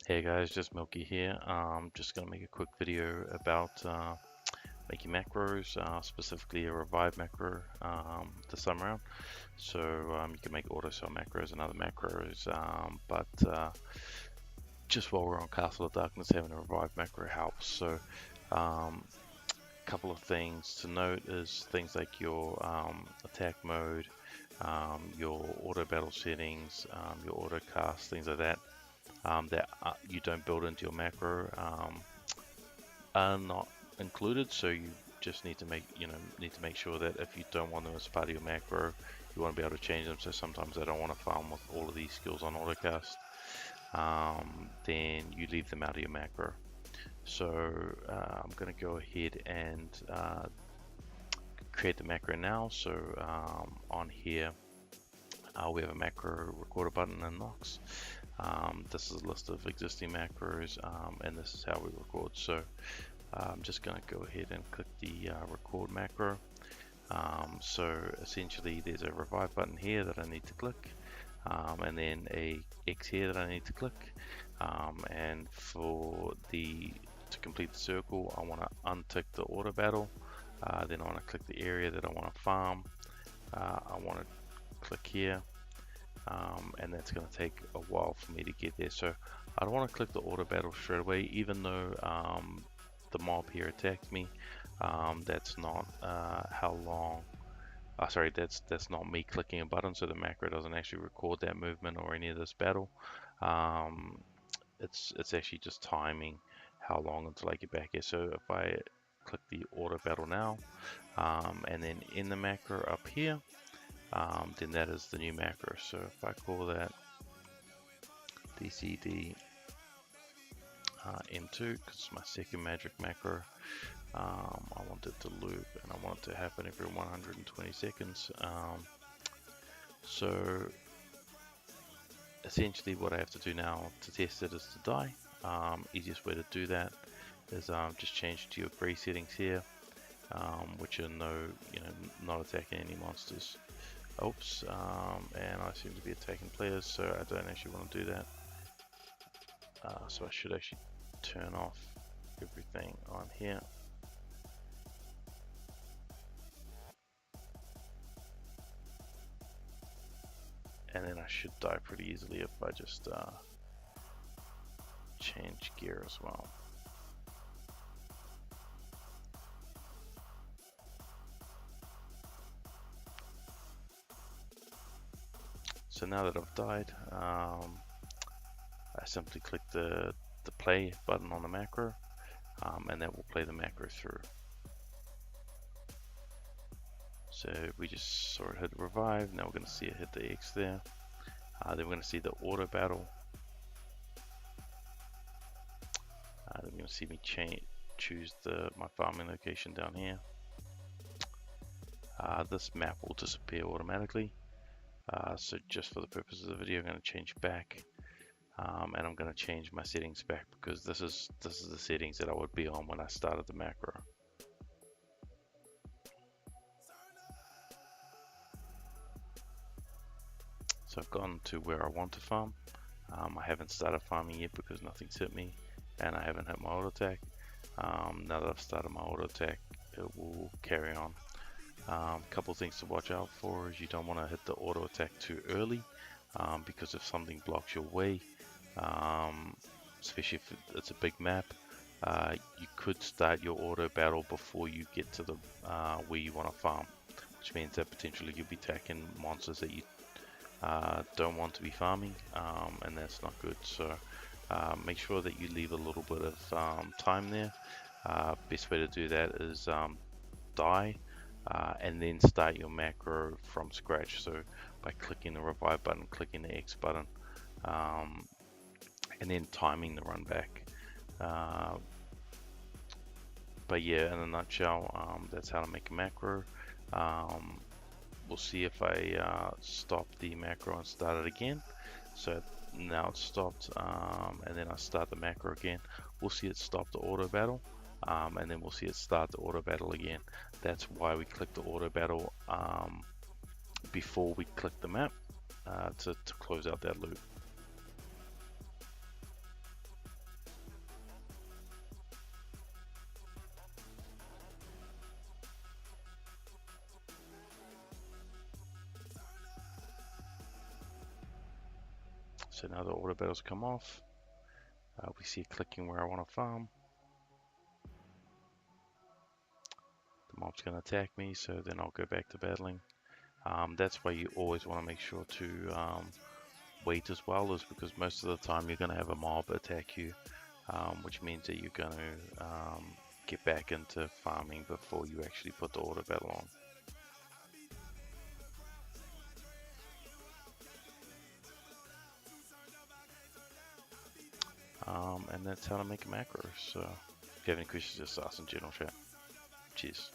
Hey guys, just Milky here. Just gonna make a quick video about making macros, specifically a revive macro this time around. So you can make auto sell macros and other macros, but just while we're on Castle of Darkness, having a revive macro helps. So couple of things to note is things like your attack mode, your auto battle settings, your auto cast, things like that. That you don't build into your macro are not included, so you just need to make sure that if you don't want them as part of your macro, you want to be able to change them. So sometimes I don't want to farm with all of these skills on autocast, then you leave them out of your macro. So I'm going to go ahead and create the macro now. So on here we have a macro recorder button in Nox. This is a list of existing macros, and this is how we record. So I'm just going to go ahead and click the record macro. So essentially there's a revive button here that I need to click, and then a X here that I need to click, and to complete the circle I want to untick the auto battle, then I want to click the area that I want to farm. I want to click here, and that's going to take a while for me to get there. So I don't want to click the auto battle straight away, even though the mob here attacked me. That's not how long. Sorry, that's not me clicking a button, so the macro doesn't actually record that movement or any of this battle. It's actually just timing how long until I get back here. So if I click the auto battle now, and then in the macro up here, then that is the new macro. So if I call that DCD M2, because it's my second magic macro, I want it to loop and I want it to happen every 120 seconds. So essentially what I have to do now to test it is to die. Easiest way to do that is just change to your gray settings here, which are not attacking any monsters. Oops, and I seem to be attacking players, so I don't actually want to do that. So I should actually turn off everything on here. And then I should die pretty easily if I just change gear as well. So now that I've died, I simply click the play button on the macro, and that will play the macro through. So we just saw it hit revive. Now we're going to see it hit the X there. Then we're going to see the auto battle. Then we're going to see me choose my farming location down here. This map will disappear automatically. So just for the purpose of the video, I'm going to change back, and I'm going to change my settings back because this is the settings that I would be on when I started the macro. So I've gone to where I want to farm. I haven't started farming yet because nothing's hit me, and I haven't hit my auto attack. Now that I've started my auto attack, it will carry on. Couple things to watch out for is you don't want to hit the auto attack too early, because if something blocks your way, especially if it's a big map, you could start your auto battle before you get to the where you want to farm, which means that potentially you'll be attacking monsters that you don't want to be farming, and that's not good. So make sure that you leave a little bit of time there. Best way to do that is die, and then start your macro from scratch. So by clicking the revive button, clicking the X button, and then timing the run back. But yeah, in a nutshell, that's how to make a macro. We'll see if I stop the macro and start it again. So now it's stopped, and then I start the macro again. We'll see it stop the auto battle, and then we'll see it start the auto battle again. That's why we click the auto battle before we click the map, to close out that loop. So now the auto battles come off. We see it clicking where I want to farm. The mob's going to attack me, so then I'll go back to battling. That's why you always want to make sure to wait as well, is because most of the time you're going to have a mob attack you, which means that you're going to get back into farming before you actually put the auto battle on. And that's how to make a macro. So if you have any questions, just ask in general chat. Cheers.